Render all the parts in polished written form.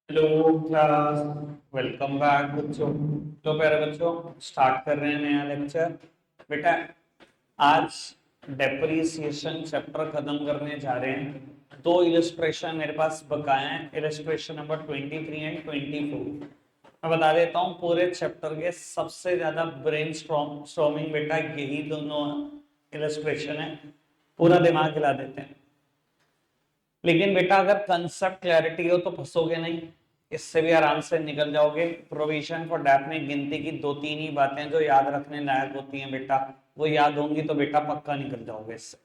Hello class. Welcome back बच्चों। तो प्यारे बच्चों, स्टार्ट कर रहे हैं नया लेक्चर। बेटा, आज डेप्रिसिएशन चैप्टर खत्म करने जा रहे हैं। दो इलस्ट्रेशन मेरे पास बकाए हैं, इलस्ट्रेशन नंबर 23 एंड 24। मैं बता देता हूँ, पूरे चैप्टर के सबसे ज्यादा ब्रेन स्टॉर्मिंग बेटा यही दोनों इलस्ट्रेशन है। पूरा दिमाग हिला देते हैं। लेकिन बेटा, अगर कंसेप्ट क्लैरिटी हो तो फंसोगे नहीं, इससे भी आराम से निकल जाओगे। प्रोविजन फॉर डैप में गिनती की दो तीन ही बातें जो याद रखने लायक होती हैं बेटा, वो याद होंगी तो बेटा पक्का निकल जाओगे इससे।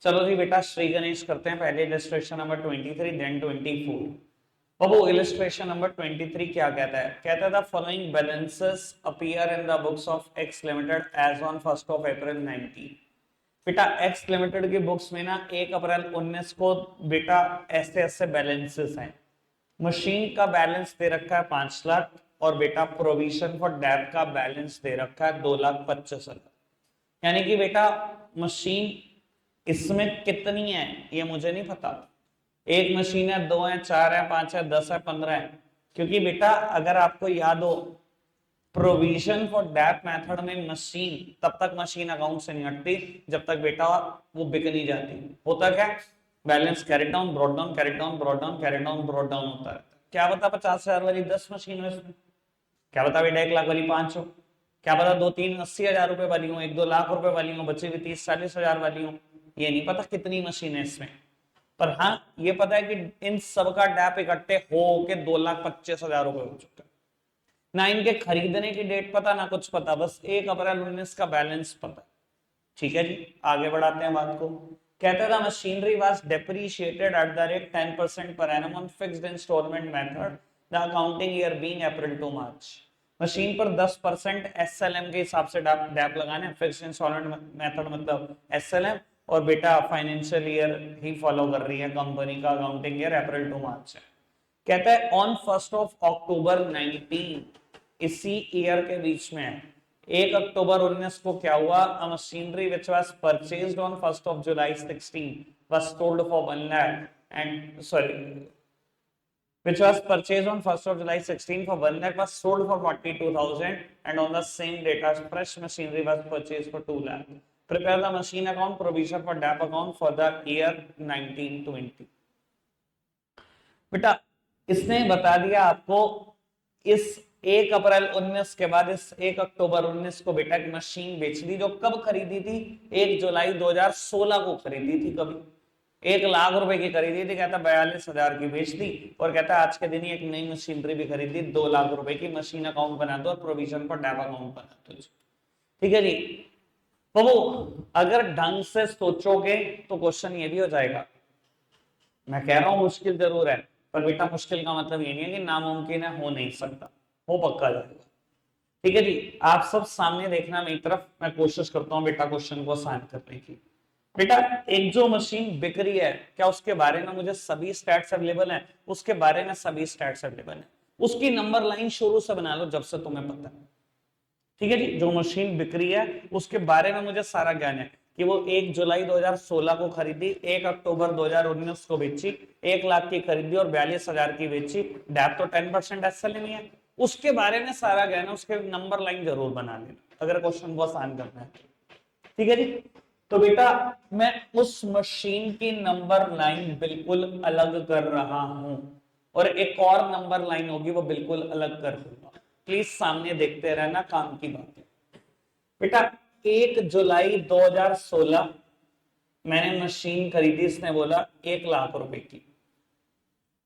चलो जी बेटा, श्री गणेश करते हैं। पहले इलस्ट्रेशन नंबर 23 देन 24। बाबू, इलस्ट्रेशन नंबर 23 क्या कहता है? कहता है the following balances appear in the books of X limited as on 1 April 19। बेटा, एक्स लिमिटेड की बुक्स में ना 1 अप्रैल 19 को बेटा ऐसे ऐसे बैलेंसेस हैं। मशीन का बैलेंस दे रखा है 5 लाख, और बेटा प्रोविजन फॉर डेट का बैलेंस दे रखा है 2,25,000। यानी कि बेटा मशीन इसमें कितनी है ये मुझे नहीं पता। एक मशीन है, दो है, चार है, पांच है, 10 है, 15 है। क्योंकि बेटा अगर आपको याद हो, प्रोविजन फॉर डेट मेथड में मशीन तब तक मशीन अकाउंट से नहीं हटती जब तक बेटा वो बिक नहीं जाती। होता क्या? Balance carry down brought down, carry down brought down, carry down brought down होता है। क्या बता 50,000 वाली 10 मशीन है इसमें, क्या बता बेटा 1 लाख वाली 5 हो, क्या पता दो तीन 80,000 रुपए वाली हो, 1-2 लाख रुपए वाली हो, बची हुई 30-40,000 वाली हो। ये नहीं पता कितनी मशीन है इसमें। पर हाँ, ये पता है कि इन सब का डैप इकट्ठे हो के 2,25,000 रुपए हो चुका है। ना इनके खरीदने की डेट पता, ना कुछ पता, बस 1 अप्रैल 19 का बैलेंस पता। ठीक है जी, आगे बढ़ाते हैं बात को। कहते था machinery was depreciated at the rate 10% per annum on fixed instalment method, the accounting year being April to March. Machine पर 10% एसएलएम के हिसाब से डैप लगाने, फिक्स्ड इंस्टॉलमेंट मेथड मतलब एसएलएम, और बेटा फाइनेंशियल ईयर ही फॉलो कर रही है कंपनी का अकाउंटिंग ईयर अप्रैल टू मार्च है। कहता है ऑन 1 अक्टूबर 19, इसी ईयर के बीच में 1 अक्टूबर 19 को क्या हुआ? Machinery which was purchased on 1 July 16 was sold for 1 lakh and sorry which was purchased on 1 July 16 for 1 lakh was sold for 42,000, and on the same date fresh machinery was purchased for 2 lakh. Prepare the machine account provision for DAP account for the year 1920। बेटा, इसने बता दिया आपको इस 1 April 19 के बाद इस 1 अक्टूबर 19 को बेटा एक मशीन बेच दी, जो कब खरीदी थी? 1 जुलाई 2016 को खरीदी थी। कभी 1 लाख रुपए की खरीदी थी, कहता 42,000 की बेच दी। और कहता आज के दिन ही एक नई मशीनरी भी खरीदी 2 लाख रुपए की। मशीन अकाउंट बना दो और प्रोविजन पर डैप अकाउंट बना दो। ठीक है जी। तो वो अगर ढंग से सोचोगे तो क्वेश्चन ये भी हो जाएगा। मैं कह रहा हूं मुश्किल जरूर है, पर बेटा मुश्किल का मतलब ये नहीं है कि नामुमकिन है, हो नहीं सकता, वो पक्का जाएगा। ठीक है जी, आप सब सामने देखना मेरी तरफ, मैं कोशिश करता हूं बेटा क्वेश्चन को आसान करने की। बेटा, एक जो मशीन बिक रही है, क्या उसके बारे में मुझे सभी स्टैट्स अवेलेबल हैं? उसके बारे में सभी स्टैट्स अवेलेबल हैं। उसकी नंबर लाइन शुरू से बना लो जब से तुम्हें पता है। ठीक है जी, जो मशीन बिक रही है उसके बारे में मुझे सारा ज्ञान है कि वो 1 जुलाई 2016 को खरीदी, 1 अक्टूबर 2019 को बेची, 1 लाख की खरीदी और 42,000 की बेची। डैप तो 10% एसएलएम ही है। उसके बारे में सारा ज्ञान है, उसके नंबर लाइन जरूर बना लेना अगर क्वेश्चन को आसान करना है। ठीक है जी। तो बेटा मैं उस मशीन की नंबर लाइन बिल्कुल अलग कर रहा हूं, और एक और नंबर लाइन होगी वो बिल्कुल अलग कर दूंगा। प्लीज सामने देखते रहना, काम की बात है। बेटा 1 जुलाई 2016 मैंने मशीन खरीदी, इसने बोला 1 लाख रुपए की,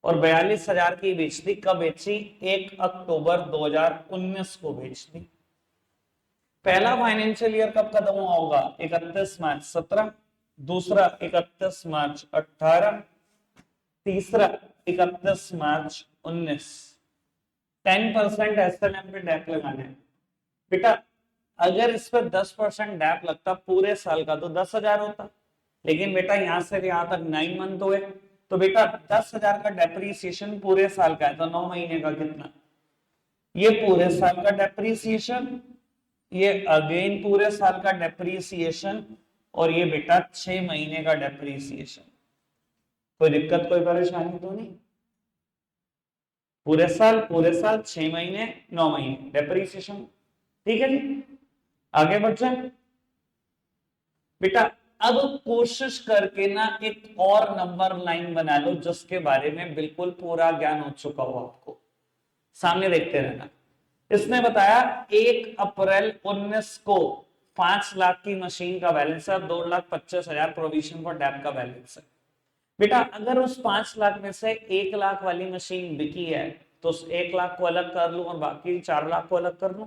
और 42,000 की बेच दी। कब बेची? 1 अक्टूबर 2019 को बेच दी। पहला फाइनेंशियल ईयर कब खत्म हुआ होगा? 31 मार्च 17, दूसरा 31 मार्च 18, तीसरा 31 मार्च 19। 10% एसएलएम पे डैप लगाना है। बेटा अगर इस पर 10% डैप लगता पूरे साल का तो 10,000 होता, लेकिन बेटा यहां से यहां तक 9 मंथ हुए, तो बेटा 10,000 का डेप्रीसिएशन पूरे साल का है, तो 9 महीने का कितना? ये पूरे साल का डेप्रीसिएशन, ये अगेन पूरे साल का डेप्रीसिएशन, और ये बेटा 6 महीने का डेप्रीसिएशन। कोई दिक्कत कोई परेशानी तो नहीं? पूरे साल 6 महीने 9 महीने डेप्रीसिएशन। ठीक है जी, आगे बढ़ जाए बेटा। अब कोशिश करके ना एक और नंबर लाइन बना लो जिसके बारे में बिल्कुल पूरा ज्ञान हो चुका हो आपको, सामने देखते रहना। इसने बताया 1 अप्रैल 19 को 5 लाख की मशीन का बैलेंस है, 2,25,000 प्रोविजन फॉर डेप का बैलेंस है। बेटा अगर उस 5 लाख में से 1 लाख वाली मशीन बिकी है तो उस 1 लाख को अलग कर लूं और बाकी 4 लाख को अलग कर लूं,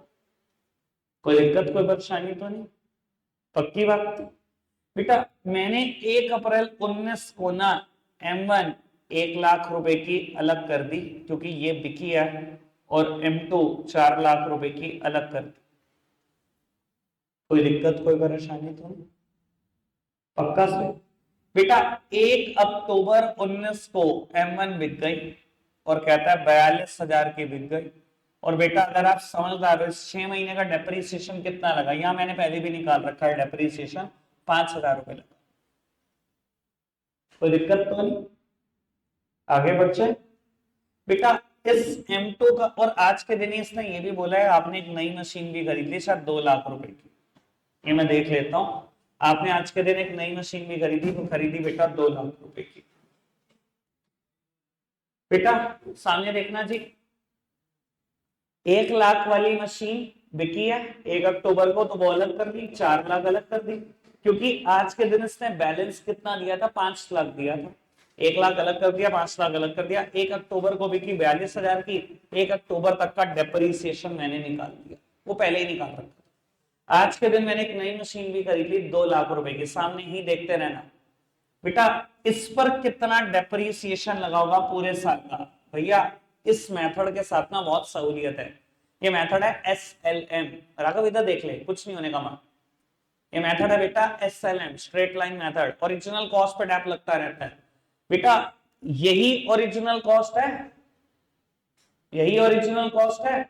कोई दिक्कत कोई परेशानी तो नहीं, पक्की बात। बेटा मैंने 1 अप्रैल 19 को ना M1 1 लाख रुपए की अलग कर दी क्योंकि ये बिकी है, और M2 4 लाख रुपए की अलग कर दी, कोई दिक्कत कोई परेशानी तो नहीं, पक्का से। बेटा 1 अक्टूबर 19 को M1 बिक गई और कहता है 42,000 की बिक गई। और बेटा अगर आप समझदार हो, 6 महीने का डेप्रीसिएशन कितना लगा, यहां मैंने पहले भी निकाल रखा है डेप्रीसिएशन 5,000 रुपए लगा, कोई दिक्कत तो नहीं, आगे बढ़ जाए बेटा। इस M2 का, और आज के दिन इसने ये भी बोला है आपने एक नई मशीन भी खरीद ली शायद 2 लाख रुपए की, ये मैं देख लेता हूं। आपने आज के दिन एक नई मशीन भी खरीदी, वो खरीदी बेटा 2 लाख रुपए की। बेटा सामने देखना जी, 1 लाख वाली मशीन बिकी है 1 अक्टूबर को, तो वो अलग कर दी, 4 लाख अलग कर दी, क्योंकि आज के दिन इसने बैलेंस कितना दिया था, 5 लाख दिया था। 1 लाख अलग कर दिया, 5 लाख अलग कर दिया। 1 अक्टूबर को बिकी 42,000 की, 1 अक्टूबर तक का डेप्रीसिएशन मैंने निकाल दिया, वो पहले ही निकाल रखा। आज के दिन मैंने एक नई मशीन भी खरीदी 2 लाख रुपए की, सामने ही देखते रहना बेटा। इस पर कितना डेप्रीसिएशन लगा होगा पूरे साल का, भैया इस मेथड के साथ ना बहुत सहूलियत है। ये मेथड है SLM, राघव इधर देख ले, कुछ नहीं होने का मान। ये मेथड है बेटा SLM, straight line method, original cost पे डेप लगता रहता है बेटा। यही ओरिजिनल कॉस्ट है, यही ओरिजिनल कॉस्ट है,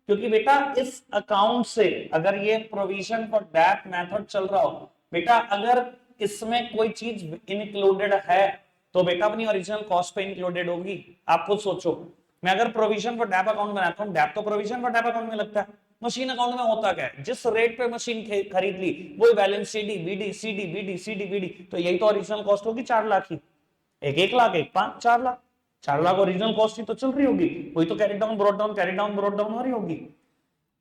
क्योंकि बेटा इस अकाउंट से अगर ये प्रोविजन फॉर डेप मेथड चल रहा हो बेटा, अगर इसमें कोई चीज इंक्लूडेड है तो बेटा अपनी ओरिजिनल कॉस्ट पे इंक्लूडेड होगी। आप खुद सोचो, मैं अगर प्रोविजन फॉर डेप अकाउंट बनाता हूं, डेप तो प्रोविजन फॉर डेप अकाउंट में लगता है, मशीन अकाउंट में होता क्या है, जिस रेट पे मशीन खरीद ली वही balance CD BD CD BD CD BD, तो यही तो ओरिजिनल कॉस्ट होगी 4 लाख की। एक 1 लाख, एक 5, 4 लाख, 4 लाख ओरिजिनल कॉस्ट ही तो चल रही होगी, वही तो carry down brought down carry down brought down हो रही होगी।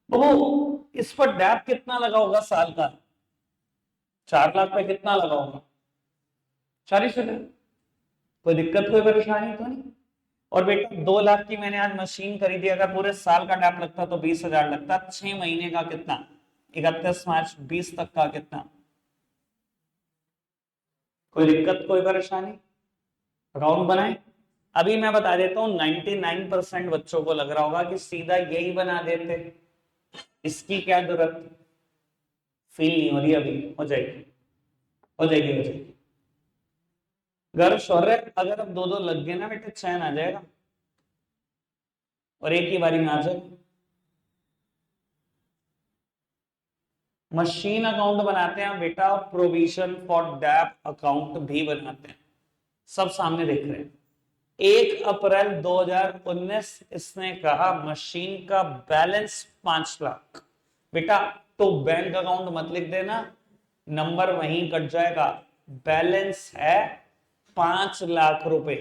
तो इस पर डेप कितना लगा होगा साल का, 4 लाख पे कितना लगा होगा, 40,000, कोई दिक्कत कोई परेशानी तो नहीं। और बेटा 2 लाख की मैंने आज मशीन खरीदी, अगर पूरे साल का डेप लगता तो 20,000 लगता, 6 महीने का कितना, 31 मार्च 20 तक का कितना, कोई दिक्कत कोई परेशानी, अकाउंट बनाए। अभी मैं बता देता हूं 99% बच्चों को लग रहा होगा कि सीधा यही बना देते, इसकी क्या जरूरत, फील नहीं हो रही, अभी हो जाएगी हो जाएगी हो जाएगी। गर्व शौर्य, अगर अब दो दो लग गए ना बेटे चैन आ जाएगा, और एक ही बारी में आ जाए। मशीन अकाउंट बनाते हैं बेटा, और प्रोविजन फॉर डेप अकाउंट भी बनाते हैं, सब सामने देख रहे हैं। 1 अप्रैल 2019 इसने कहा मशीन का बैलेंस 5 लाख, बेटा तो बैंक अकाउंट मत लिख देना, नंबर वहीं कट जाएगा, बैलेंस है 5 लाख रुपए।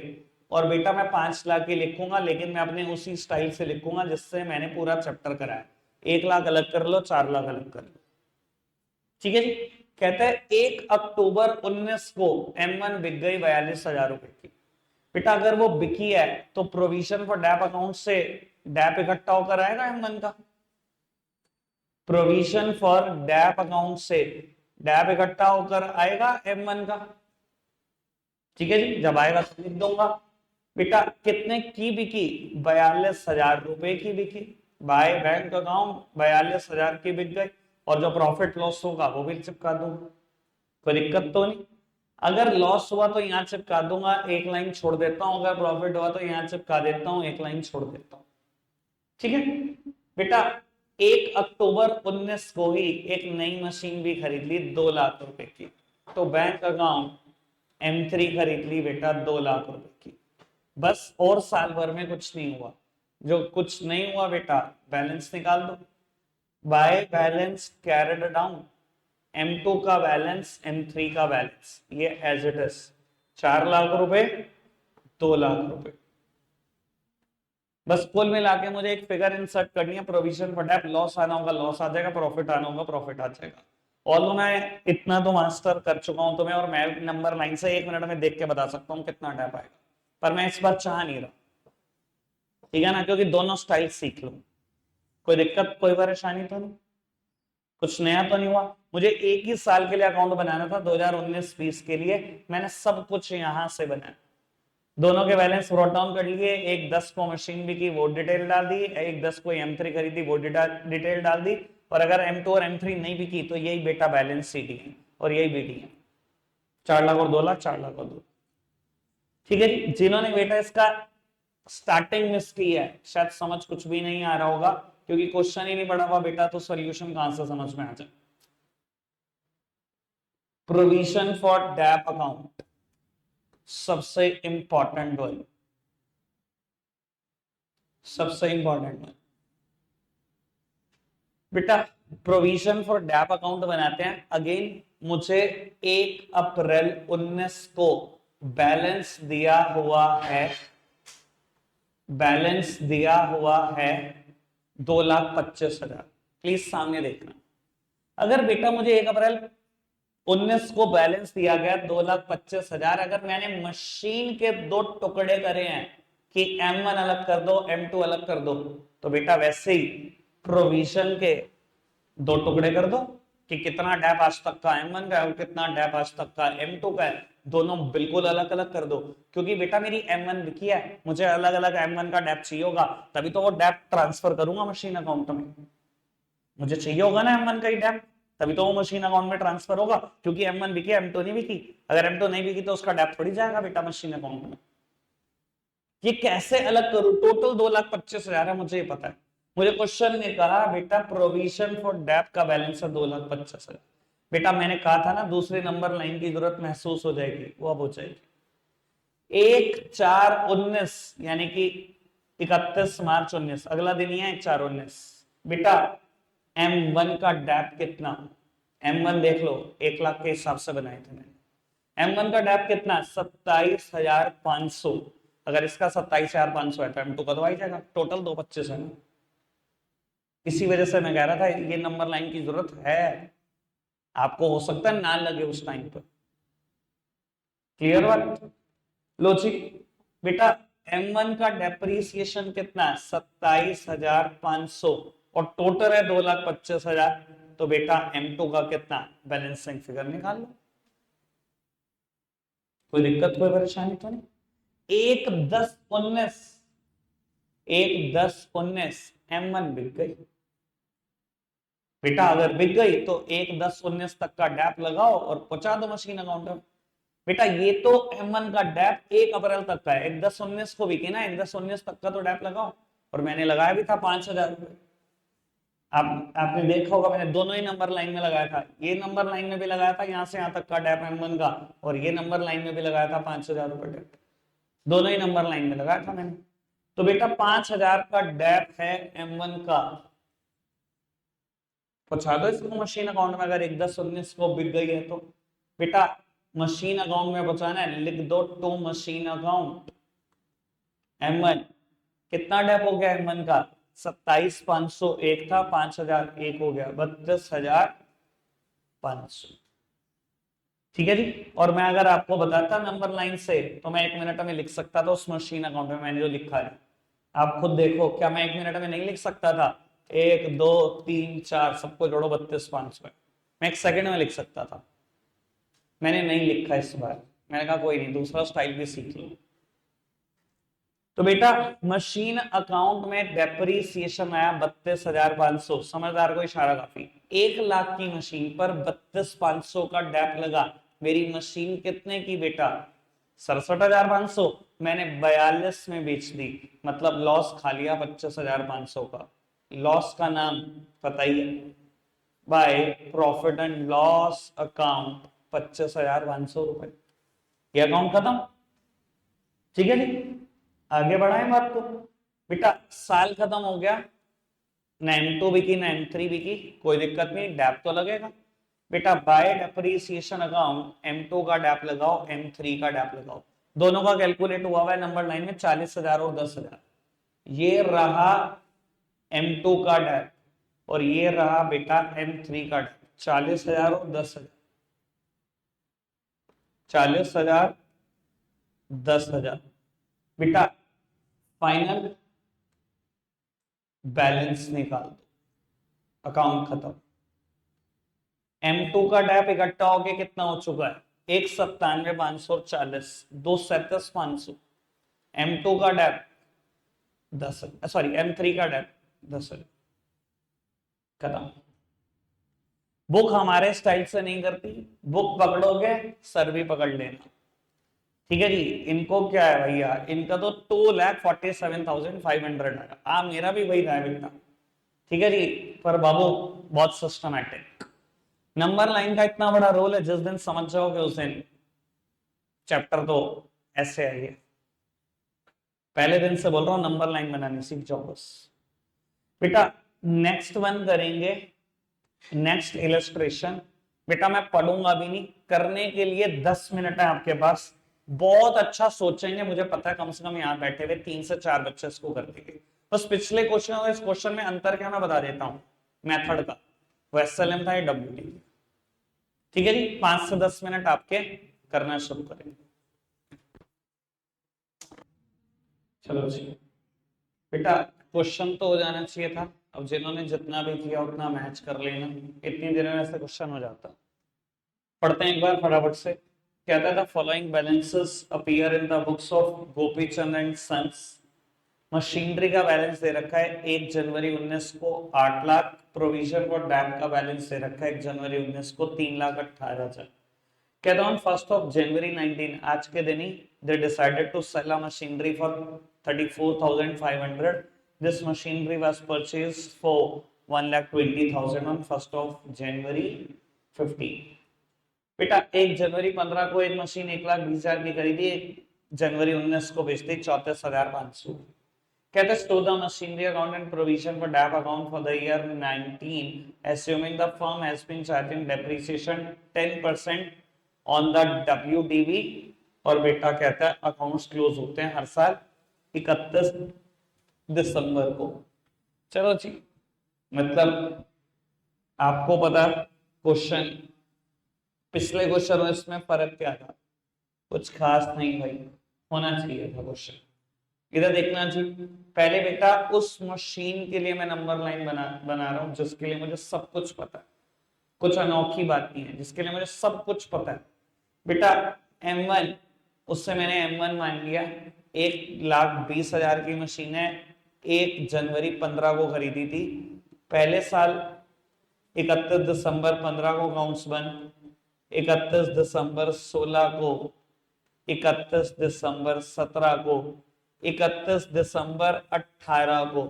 और बेटा मैं 5 लाख ही लिखूंगा, लेकिन मैं अपने उसी स्टाइल से लिखूंगा जिससे मैंने पूरा चैप्टर कराया, 1 लाख अलग कर लो, 4 लाख अलग कर लो, ठीक है जी। कहते हैं 1 अक्टूबर 19 को M1 बिक गई 42,000 रुपए की, बेटा अगर वो बिकी है तो प्रोविजन फॉर डेप अकाउंट से डेप इकट्ठा होकर आएगा M1 का, प्रोविजन फॉर डेप अकाउंट से डेप इकट्ठा होकर आएगा M1 का, ठीक है जी। जब आएगा तो लिख दूंगा। बेटा कितने की बिकी, 42,000 रुपए की बिकी, बाय बैंक अकाउंट 42,000 की बिक गई, और जो प्रॉफिट लॉस होगा वो भी चिपका दूंगा, कोई दिक्कत तो नहीं। अगर लॉस हुआ तो यहां चिपका दूंगा, एक लाइन छोड़ देता हूं, अगर प्रॉफिट हुआ तो यहां चिपका देता हूं, एक लाइन छोड़ देता हूं, ठीक है बेटा। 1 अक्टूबर 19 को ही एक नई मशीन भी खरीद ली 2 लाख रुपए की, तो बैंक अकाउंट M3 खरीद ली बेटा 2 लाख रुपए की, बस। और साल भर में कुछ नहीं हुआ, जो कुछ नहीं हुआ बेटा बैलेंस निकाल दो, by balance carried down, M2 का बैलेंस M3 का बैलेंस, ये एज इट इज 4 लाख रुपए 2 लाख रुपए। बस कुल मिला के मुझे एक फिगर इंसर्ट करनी है, प्रोविजन फॉर डेट, लॉस आना होगा लॉस आ जाएगा, प्रॉफिट आना होगा प्रॉफिट आ जाएगा। और मैं इतना तो मास्टर कर चुका हूं तुम्हें, और मैं नंबर लाइन से 1 मिनट में देख के बता सकता हूं कितना डेप आएगा, पर मैं इस बार चाह नहीं रहा, ठीक है ना, क्योंकि दोनों स्टाइल सीख लो। कोई दिक्कत कोई परेशानी तो नहीं, कुछ नया तो नहीं हुआ। मुझे एक ही साल के लिए अकाउंट बनाना था 2019-20 के लिए, मैंने सब कुछ यहां से बनाया, दोनों के बैलेंस नोट डाउन कर लिए, एक 10 को मशीन भी की वो डिटेल डाल दी, एक 10 को M3 खरीदी वो डिटेल डाल दी, और अगर M2 और M3 नहीं भी की तो यही बेटा बैलेंस शीट है और यही बीटी है, 4 लाख और 2 लाख, 4 लाख और 2। ठीक है जी, जिन्होंने बेटा इसका स्टार्टिंग मिस की है शायद समझ कुछ भी नहीं आ रहा होगा, क्योंकि क्वेश्चन ही नहीं पढ़ा हुआ बेटा, तो सॉल्यूशन कहां से समझ में आ जाए। प्रोविजन फॉर डेप अकाउंट सबसे इंपॉर्टेंट वर्ड, सबसे इंपॉर्टेंट वर्ड बेटा। प्रोविजन फॉर डेप अकाउंट बनाते हैं, अगेन मुझे 1 अप्रैल 19 को बैलेंस दिया हुआ है, बैलेंस दिया हुआ है 2,25,000। प्लीज सामने देखना, अगर बेटा मुझे 1 अप्रैल 19 को बैलेंस दिया गया 2,25,000, अगर मैंने मशीन के 2 टुकड़े करे हैं कि M1 अलग कर दो M2 अलग कर दो, तो बेटा वैसे ही प्रोविजन के 2 टुकड़े कर दो कि कितना डेप आज तक का M1 का है और कितना डेप आज तक का M2 का है, दोनों बिल्कुल अलग अलग कर दो, क्योंकि बेटा मेरी M1 बिकी है, मुझे अलग अलग M1 का डेप चाहिए होगा, तभी तो वो डेप ट्रांसफर करूंगा मशीन अकाउंट में, मुझे चाहिए होगा ना M1 का ही डेप, तभी तो वो मशीन अकाउंट में ट्रांसफर होगा, क्योंकि M1 बिकी M2 नहीं बिकी, अगर M2 नहीं बिकी तो उसका डेप थोड़ी जाएगा बेटा मशीन अकाउंट में। ये कैसे अलग करूं, टोटल 2,25,000 है मुझे ये पता है, मुझे क्वेश्चन ने कहा बेटा प्रोविजन फॉर डेप का बैलेंस है 2,25,000, बेटा मैंने कहा था ना दूसरे नंबर लाइन की जरूरत महसूस हो जाएगी, वो अब हो जाएगी। 1/4/19 यानी कि 31 मार्च 19, अगला दिन ही है 1/4/19, बेटा M1 का डेप कितना, M1 देख लो 1 लाख के हिसाब से बनाए थे मैंने, M1 का डेप कितना 27,500, अगर इसका 27,500 है तो M2 का तो आ ही जाएगा, टोटल 225 है ना, इसी वजह से मैं कह रहा था ये नंबर लाइन की जरूरत है, आपको हो सकता है ना लगे उस टाइम पर, क्लियर बात। लो जी बेटा M1 का डेप्रीसिएशन कितना है 27,500 और टोटल है 2,25,000, तो बेटा M2 का कितना बैलेंसिंग फिगर निकाल लो, कोई दिक्कत कोई परेशानी तो नहीं। 1/10/19, 1/10/19 M1 बिक गई बेटा, अगर बिक गई तो 1/10/19 तक का डैप लगाओ और पहुंचा दो मशीन अकाउंट में। बेटा ये तो M1 का डैप 1 अप्रैल तक का है, 1/10/19 को बिकी ना, 1/10/19 तक का तो डैप लगाओ, और मैंने लगाया भी था 5,000 रुपए, आपने देखा होगा मैंने दोनों ही नंबर लाइन में लगाया था, ये नंबर लाइन में भी लगाया था यहां से यहां तक का डैप M1 का, और ये नंबर लाइन में भी लगाया था 5,000 रुपए डैप, दोनों ही नंबर लाइन में लगाया था मैंने। तो बेटा 5,000 का डैप है M1 का, पहुंचा दो इसको मशीन अकाउंट में, अगर 1/10/19 को बिक गई है तो बेटा मशीन अकाउंट में पहुंचाना है, लिख दो टू मशीन अकाउंट M1, कितना डेप हो गया M1 का 27,501 था, 5,000 एक हो गया 32,500, ठीक है जी। और मैं अगर आपको बताता नंबर लाइन से तो मैं 1 मिनट में लिख सकता था उस मशीन अकाउंट में मैंने जो लिखा है, आप खुद देखो क्या मैं 1 मिनट में नहीं लिख सकता था, 1 2 3 4 सबको जोड़ो 32,500, मैं 1 सेकंड में लिख सकता था, मैंने नहीं लिखा इस बार, मैंने कहा कोई नहीं दूसरा स्टाइल भी सीख लो। तो बेटा मशीन अकाउंट में डेप्रीसिएशन आया 32,500, समझदार को इशारा काफी, 1 लाख की मशीन पर 32,500 का डेप लगा, मेरी मशीन कितने की बेटा 67,500, मैंने 42 में बेच दी, मतलब लॉस खा लिया 25,500 का, लॉस का नाम पता ही है, by profit and loss account 25,500 रुपए, ये अकाउंट खत्म, ठीक है जी। आगे बढ़ाएं बात को, बेटा साल खत्म हो गया, ना M2 बिकी ना M3 बिकी, कोई दिक्कत नहीं, डैप तो लगेगा। बेटा बाय डेप्रिसिएशन अकाउंट M2 का डैप लगाओ, M3 का डैप लगाओ, दोनों का कैलकुलेट हुआ हुआ है नंबर लाइन में 40,000 और 10,000। ये रहा M2 का डैप और ये रहा बेटा M3 का डैप, 40,000 और 10,000, 40,000 10,000। बेटा फाइनल बैलेंस निकाल दो, अकाउंट खत्म। M2 का डैप इकट्ठा होके कितना हो चुका है, 197,540, 237,500। M2 का डैप 10,000, सॉरी M3 का डैप 10,000, खत्म। बुक हमारे स्टाइल से नहीं करती, बुक पकड़ोगे सर भी पकड़ लेना, ठीक है जी। इनको क्या है भैया, इनका तो 2,47,500 आया, मेरा भी वही रहा है बेटा, ठीक है जी। पर बाबू बहुत सिस्टमैटिक, नंबर लाइन का इतना बड़ा रोल है, जिस दिन समझ जाओगे उस दिन चैप्टर तो ऐसे आइए। पहले दिन से बोल रहा हूं नंबर लाइन बनानी सीख जाओ बस। बेटा नेक्स्ट वन करेंगे, नेक्स्ट इलस्ट्रेशन। बेटा मैं पढ़ूंगा भी नहीं, करने के लिए 10 मिनट है आपके पास, बहुत अच्छा सोचेंगे, मुझे पता है कम से कम यहां बैठे हुए 3 से 4 बच्चे इसको कर देंगे। बस पिछले क्वेश्चन और इस क्वेश्चन में अंतर क्या मैं बता देता हूं, मेथड का। वो SLM था, ये WT, ठीक है जी। 5 से 10 मिनट आपके करना शुरू करेंगे। चलो जी बेटा, क्वेश्चन तो हो जाना चाहिए था, अब जिन्होंने जितना भी किया उतना मैच कर लेना, इतनी देर में ऐसे क्वेश्चन हो जाता। पढ़ते हैं एक बार फटाफट से। कहता था following balances appear in the books of Gopichand and sons. Machinery का बैलेंस दे रखा है 1 जनवरी 19 को 8 लाख, प्रोविजन फॉर डैम का बैलेंस दे रखा है 1 जनवरी 19 को 3,18,000। कहता हूं 1 जनवरी 19 आज के दिन ही they decided to sell a machinery for 34,500. This machinery was purchased for 1,20,000 on 1 January 15। बेटा 1 जनवरी 15 को एक मशीन 1,20,000 की खरीदी, 1 जनवरी 19 को बेचती 34,500। कहते store the machinery account and provision for dep account for the year 19 assuming the firm has been charging depreciation 10% on the WDV। और बेटा कहता है अकाउंट्स क्लोज होते हैं हर साल 31 दिसंबर को। चलो जी, मतलब आपको पता क्वेश्चन पिछले क्वेश्चन और इसमें फर्क क्या था, कुछ खास नहीं भाई, होना चाहिए था क्वेश्चन। इधर देखना जी, पहले बेटा उस मशीन के लिए मैं नंबर लाइन बना रहा हूं जिसके लिए मुझे सब कुछ पता है, कुछ अनोखी बात नहीं है, जिसके लिए मुझे सब कुछ पता है। बेटा M1, उससे मैंने M1 मान लिया, 1,20,000 की मशीन है, 1 जनवरी 15 को खरीदी थी, पहले साल 31 दिसंबर 15 को अकाउंट्स बंद, 31 दिसंबर 16 को, 31 दिसंबर 17 को, 31 दिसंबर 18 को।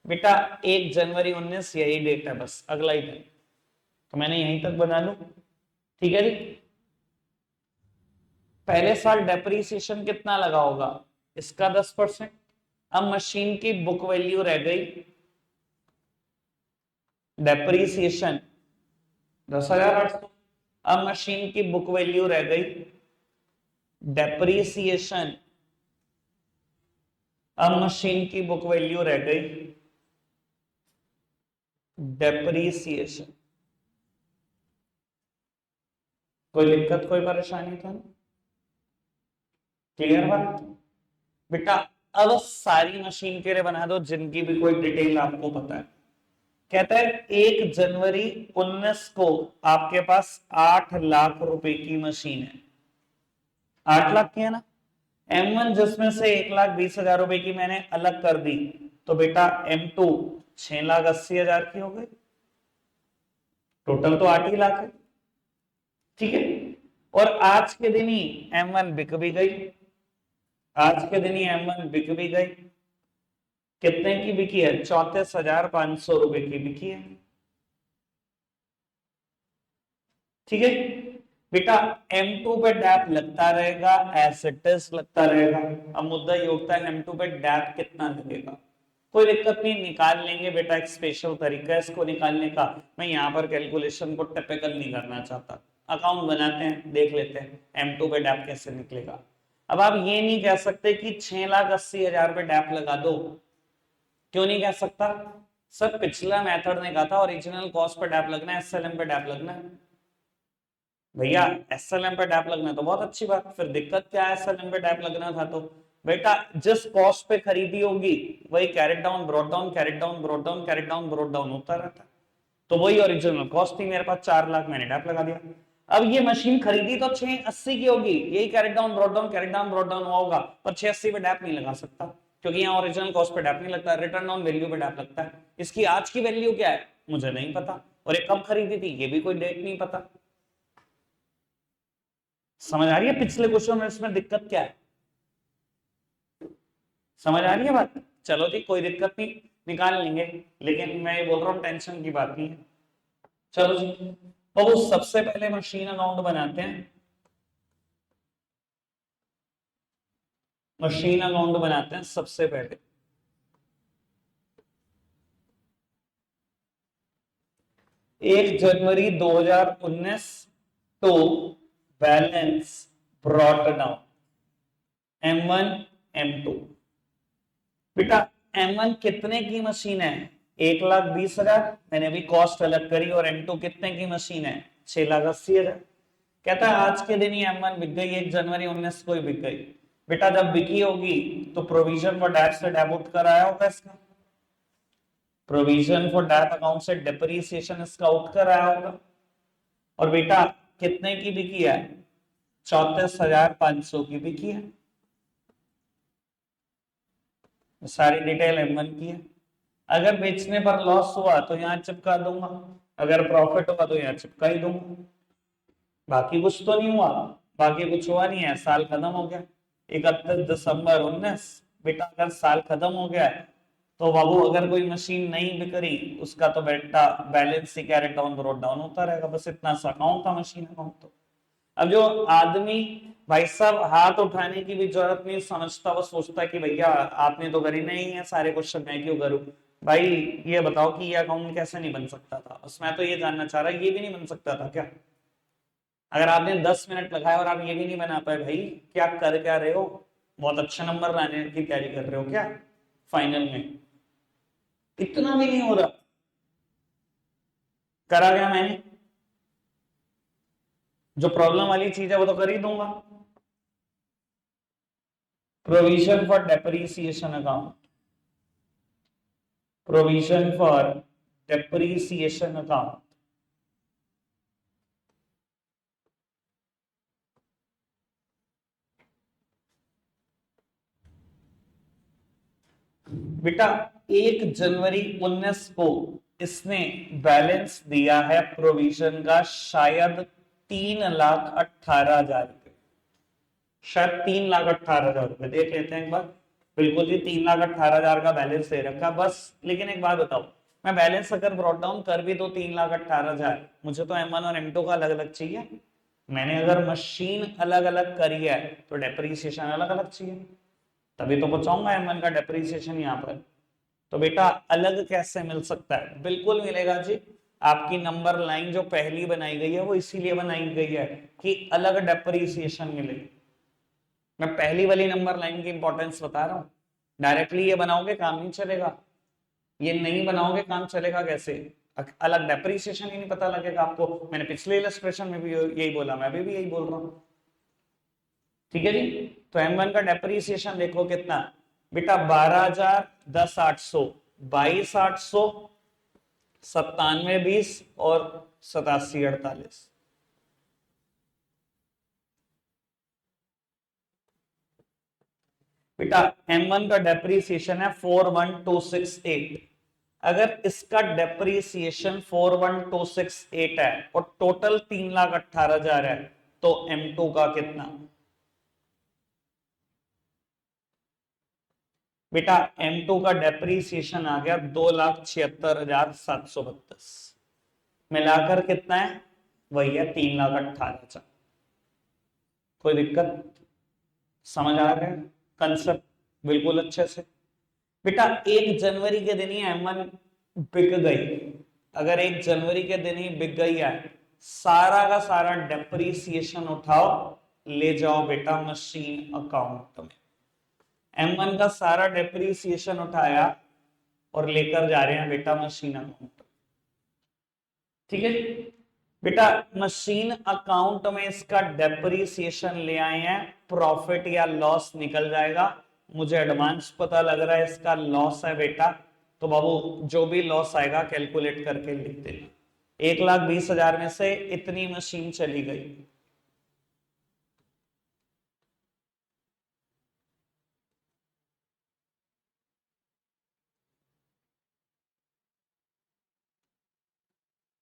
बेटा 1 जनवरी 19 यही डेट है, बस अगला ही दिन, तो मैंने यहीं तक बना लू, ठीक है जी। पहले साल डेप्रीसिएशन कितना लगा होगा, इसका 10%। अब मशीन की बुक वैल्यू रह गई, डेप्रीसिएशन 10,800। अब मशीन की बुक वैल्यू रह गई, डेप्रीसिएशन, अब मशीन की बुक वैल्यू रह गई डेप्रीसिएशन। कोई दिक्कत कोई परेशानी था, क्लियर बात बेटा। अब सारी मशीन के लिए बना दो जिनकी भी कोई डिटेल आपको पता है। कहता है 1 जनवरी 19 को आपके पास 8 लाख रुपए की मशीन है, 8 लाख की है ना। M1 जिसमें से 1,20,000 रुपए की मैंने अलग कर दी, तो बेटा M2 6,80,000 की हो गई, टोटल तो 8 ही लाख है, ठीक है। और आज के दिन ही M1 बिक भी गई, आज के दिन ही M1 बिक भी गई, कितने की बिकी है, 34,500 रुपए की बिकी है, ठीक है बेटा। M2 पे डैप लगता रहेगा, एज इट इज लगता रहेगा। अब मुद्दा ये उठता है M2 पे डैप कितना लगेगा, कोई दिक्कत नहीं, निकाल लेंगे बेटा, एक स्पेशल तरीका है इसको निकालने का। मैं यहाँ पर कैलकुलेशन को टिपिकल नहीं करना चाहता, अकाउंट बनाते हैं, देख लेते हैं M2 पे डैप कैसे निकलेगा। अब आप ये नहीं कह सकते कि 6,80,000 पे डैप लगा दो, क्यों नहीं कह सकता सर? पिछला मेथड ने कहा था ओरिजिनल कॉस्ट पे डैप लगना है, SLM पे डैप लगना है। भैया SLM पे डैप लगना है तो बहुत अच्छी बात, फिर दिक्कत क्या है? SLM पे डैप लगना था तो बेटा जिस कॉस्ट पे खरीदी होगी वही carried down brought down, carried down brought down, carried down brought down होता रहता है। तो वही ओरिजिनल कॉस्ट थी, मेरे पास 4 लाख, मैंने डैप लगा दिया। अब ये मशीन खरीदी तो 680 की होगी, यही carried down brought down, carried down brought down हुआ होगा, पर 680 पे डैप नहीं लगा सकता, क्योंकि यहाँ ओरिजिनल कॉस्ट पे डैप नहीं लगता, रिटर्न ऑन वैल्यू पे डैप लगता है। इसकी आज की वैल्यू क्या है मुझे नहीं पता, और ये कब खरीदी थी ये भी कोई डेट नहीं पता। समझ आ रही है पिछले क्वेश्चन में इसमें दिक्कत क्या है? समझ आ रही है बात? चलो जी कोई दिक्कत नहीं, निकाल लेंगे, लेकिन मैं ये बोल रहा हूँ टेंशन की बात नहीं है। चलो जी, तो सबसे पहले मशीन अकाउंट बनाते हैं, मशीन अकाउंट बनाते हैं सबसे पहले। एक जनवरी 2019 to balance brought down M1 M2। बेटा M1 कितने की मशीन है? 1,20,000, मैंने अभी कॉस्ट अलग करी, और M2 कितने की मशीन है? 6,80,000। कहता है आज के दिन ही M1 बिक गई, 1 जनवरी 19 को ही बिक गई। बेटा जब बिकी होगी तो प्रोविजन फॉर डैट से डेबिट कराया होगा इसका, प्रोविजन फॉर डैट अकाउंट से डेप्रिसिएशन इसका आउट कराया होगा। और बेटा कितने की बिकी है? 34,500 की बिकी है। सारी डिटेल M1 की है। अगर बेचने पर लॉस हुआ तो यहाँ चिपका दूंगा, अगर प्रॉफिट हुआ तो यहाँ चिपका ही दूंगा। बाकी कुछ तो नहीं हुआ, बाकी कुछ हुआ नहीं है, साल खत्म हो गया 31 दिसंबर 19। बेटा अगर साल खत्म हो गया है तो बाबू अगर कोई मशीन नहीं बिक रही उसका तो बेटा बैलेंस ही कैरेट डाउन ब्रॉट डाउन होता रहेगा, बस इतना सा अकाउंट था मशीन अकाउंट। तो अब जो आदमी भाई साहब हाथ उठाने की भी जरूरत नहीं समझता, वो सोचता है कि भैया आपने तो करी नहीं है सारे क्वेश्चन, मैं क्यों करूं? भाई ये बताओ कि ये अकाउंट कैसे नहीं बन सकता था? बस मैं तो ये जानना चाह रहा, ये भी नहीं बन सकता था क्या? अगर आपने 10 मिनट लगाए और आप ये भी नहीं बना पाए, भाई क्या कर क्या रहे हो? बहुत अच्छा नंबर लाने की तैयारी कर रहे हो क्या फाइनल में? इतना भी नहीं हो रहा। करा गया मैंने जो प्रॉब्लम वाली चीज है वो तो कर ही दूंगा। Provision for depreciation account, provision for depreciation account. बेटा 1 जनवरी 19 को इसने बैलेंस दिया है प्रोविजन का शायद 3,18,000 रुपए, शायद 3,18,000 रुपए। देख लेते हैं एक बार। बिल्कुल जी 3,18,000 का बैलेंस दे रखा बस। लेकिन एक बात बताओ, मैं बैलेंस अगर ब्रॉट डाउन कर भी दो 3,18,000, मुझे तो M1 और M2 का अलग अलग चाहिए। मैंने अगर मशीन अलग अलग करी है तो डेप्रीसिएशन अलग अलग चाहिए, तभी तो पहुंचाऊंगा M1 का डेप्रीसिएशन यहाँ पर। तो बेटा अलग कैसे मिल सकता है? बिल्कुल मिलेगा जी। आपकी नंबर लाइन जो पहली बनाई गई है वो इसीलिए बनाई गई है कि अलग डेप्रीसिएशन मिले। मैं पहली वाली नंबर लाइन की इंपॉर्टेंस बता रहा हूं। डायरेक्टली ये बनाओगे काम नहीं चलेगा, ये नहीं बनाओगे काम चलेगा कैसे? अलग डेप्रीसिएशन ही नहीं पता लगेगा आपको। मैंने पिछले इलस्ट्रेशन में भी यही बोला, मैं भी यही बोल रहा हूं। ठीक है जी। तो M1 का डेप्रीसिएशन देखो कितना बेटा, 12,000, 10,800, 22,800, 97,20 और 87,48। बेटा M1 का डेप्रीसिएशन है 41,268। अगर इसका डेप्रीसिएशन 41,268 है और टोटल 3,18,000 है तो M2 का कितना? बेटा M2 का डेप्रीसिएशन आ गया 2,76,732। मिलाकर कितना है? वही है 3,18,000। कोई दिक्कत? समझ आ गया कंसेप्ट बिल्कुल अच्छे से? बेटा 1 जनवरी के दिन ही M1 बिक गई, अगर 1 जनवरी के दिन ही बिक गई है, सारा का सारा डेप्रीसिएशन उठाओ, ले जाओ बेटा मशीन अकाउंट में। M1 का सारा डेप्रीसिएशन उठाया और लेकर जा रहे हैं बेटा मशीन अकाउंट। ठीक है बेटा, मशीन अकाउंट में इसका डेप्रीसिएशन ले आए हैं, प्रॉफिट या लॉस निकल जाएगा। मुझे एडवांस पता लग रहा है इसका लॉस है बेटा, तो बाबू जो भी लॉस आएगा कैलकुलेट करके लिख देना। 1,20,000 में से इतनी मशीन चली गई,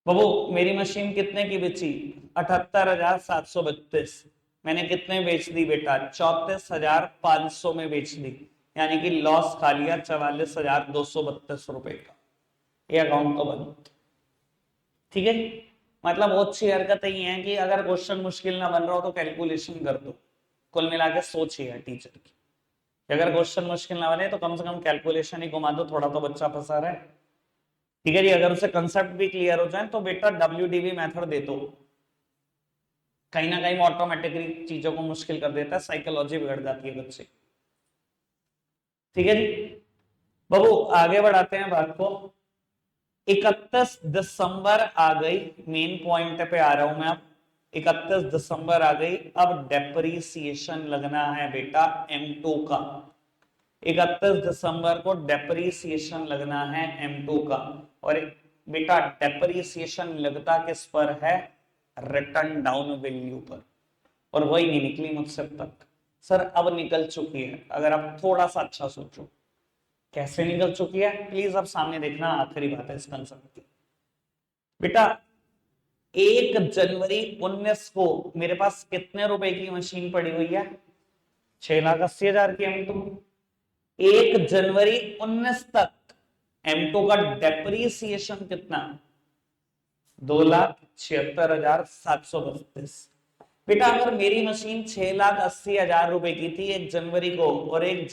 बाबू मेरी मशीन कितने की बेची? 78,732। मैंने कितने बेच दी बेटा? 34,500 में बेच दी, यानी कि लॉस खा लिया 44,232 रुपए का। ये अकाउंट तो बंद। ठीक है, मतलब बहुत अच्छी हरकत ही है कि अगर क्वेश्चन मुश्किल ना बन रहा हो तो कैलकुलेशन कर दो। कुल मिला के सोच ही है टीचर की, अगर क्वेश्चन मुश्किल ना बने तो कम से कम कैलकुलेशन ही घुमा दो, थोड़ा तो बच्चा फंसा रहा है। ठीक है जी, अगर उसे कंसेप्ट भी क्लियर हो जाए तो बेटा WDV मेथड दे दो, कहीं ना कहीं ऑटोमेटिकली चीजों को मुश्किल कर देता है, साइकोलॉजी बिगड़ जाती है बच्चे। ठीक है जी बाबू, आगे बढ़ाते हैं बात को। 31 दिसंबर आ गई, मेन पॉइंट पे आ रहा हूं मैं अब। 31 दिसंबर आ गई, अब डेप्रीसिएशन लगना है बेटा M2 का। 31 दिसंबर को डेप्रीसिएशन लगना है M2 का, और बेटा डेप्रीसिएशन लगता किस पर है? रिटर्न डाउन वैल्यू पर, और वही नहीं निकली मुझसे अब तक। सर अब निकल चुकी है, अगर आप थोड़ा सा अच्छा सोचो कैसे निकल चुकी है, प्लीज अब सामने देखना, आखिरी बात है इस कंसेप्ट की। बेटा 1 जनवरी 19 को मेरे पास कितने रुपए की मशीन पड़ी हुई है? 6,80,000 की M2। 1 जनवरी 19 तक M2 का डेप्रीसिएशन कितना? 2,76,732। बेटा अगर मेरी मशीन 6,80,000 रुपए की थी 1 जनवरी को, और 1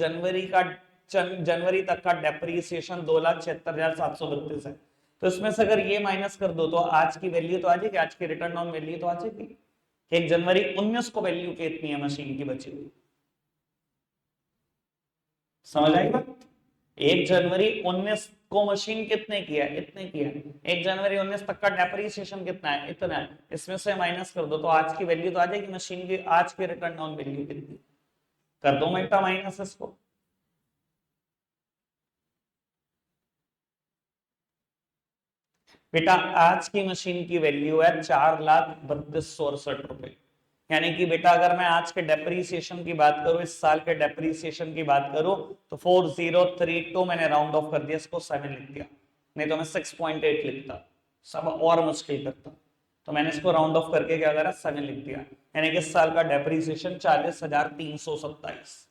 जनवरी तक का डेप्रीसिएशन 2,76,732 है, तो इसमें से अगर ये माइनस कर दो तो आज की वैल्यू तो आ जाएगी, आज की रिटर्न ऑन वैल्यू तो आ जाएगी। 1 जनवरी 19 को वैल्यू कितनी है मशीन की बची हुई? समझ आई बात? 1 जनवरी 19 को मशीन कितने की है? इतने की है। 1 जनवरी 19 तक का डेप्रीसिएशन कितना है? इतना है। इसमें से माइनस कर दो तो आज की वैल्यू तो आ जाएगी मशीन की, आज की रिटर्न ऑन वैल्यू कितनी? कर दो बेटा माइनस इसको। बेटा आज की मशीन की वैल्यू है 4,32,68 रुपए, यानी कि बेटा अगर मैं आज के डेप्रीसिएशन की बात करूं, इस साल के डेप्रीसिएशन की बात करूं, तो 4032 मैंने राउंड ऑफ कर दिया, इसको 7 लिख दिया, नहीं तो मैं 6.8 लिखता, सब और मुश्किल करता। तो मैंने इसको राउंड ऑफ करके क्या करा? 7 लिख दिया, यानी कि इस साल का डेप्रीसिएशन 40,327।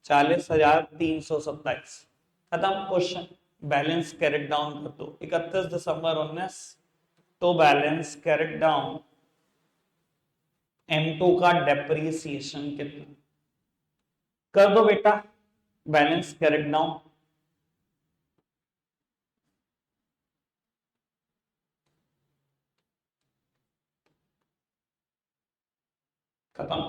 40,327। खत्म क्वेश्चन। बैलेंस कैरेट डाउन कर दो। 31 दिसंबर 19 तो बैलेंस कैरेट डाउन, M2 का डेप्रीसिएशन कितना? कर दो बेटा बैलेंस कैरेट डाउन। खत्म।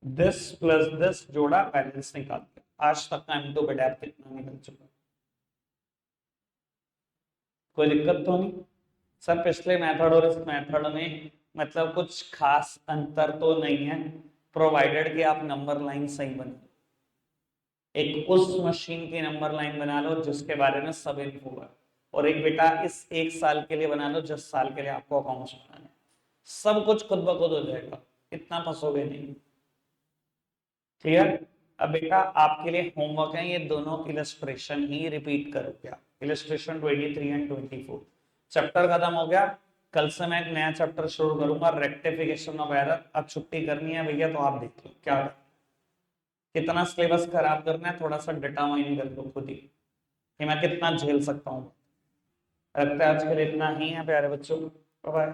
दिस प्लस दिस जोड़ा, बैलेंस निकाल दिया। आज तक का M2 पे डेप कितना निकल चुका? कोई दिक्कत तो नहीं? सर पिछले मेथड और इस मेथड में मतलब कुछ खास अंतर तो नहीं है, प्रोवाइडेड कि आप नंबर लाइन सही बने। एक उस मशीन की नंबर लाइन बना लो जिसके बारे में सब इन्फो है, और एक बेटा इस 1 साल के लिए बना लो जिस साल के लिए आपको अकाउंट्स बनाना है। सब कुछ खुद ब खुद हो जाएगा, इतना फंसोगे नहीं। क्लियर? अब बेटा आपके लिए होमवर्क है, ये दोनों इलस्ट्रेशन ही रिपीट करोगे आप, इलस्ट्रेशन 23 एंड 24। चैप्टर खत्म हो गया, कल से मैं एक नया चैप्टर शुरू करूंगा, रेक्टिफिकेशन ऑफ एरर। अब छुट्टी करनी है भैया तो आप देख लो क्या कितना सिलेबस खराब करना है, थोड़ा सा डिटरमाइन कर लो खुद ही कि मैं कितना झेल सकता हूँ। लगता है आज के लिए इतना ही है प्यारे बच्चों, बाय बाय।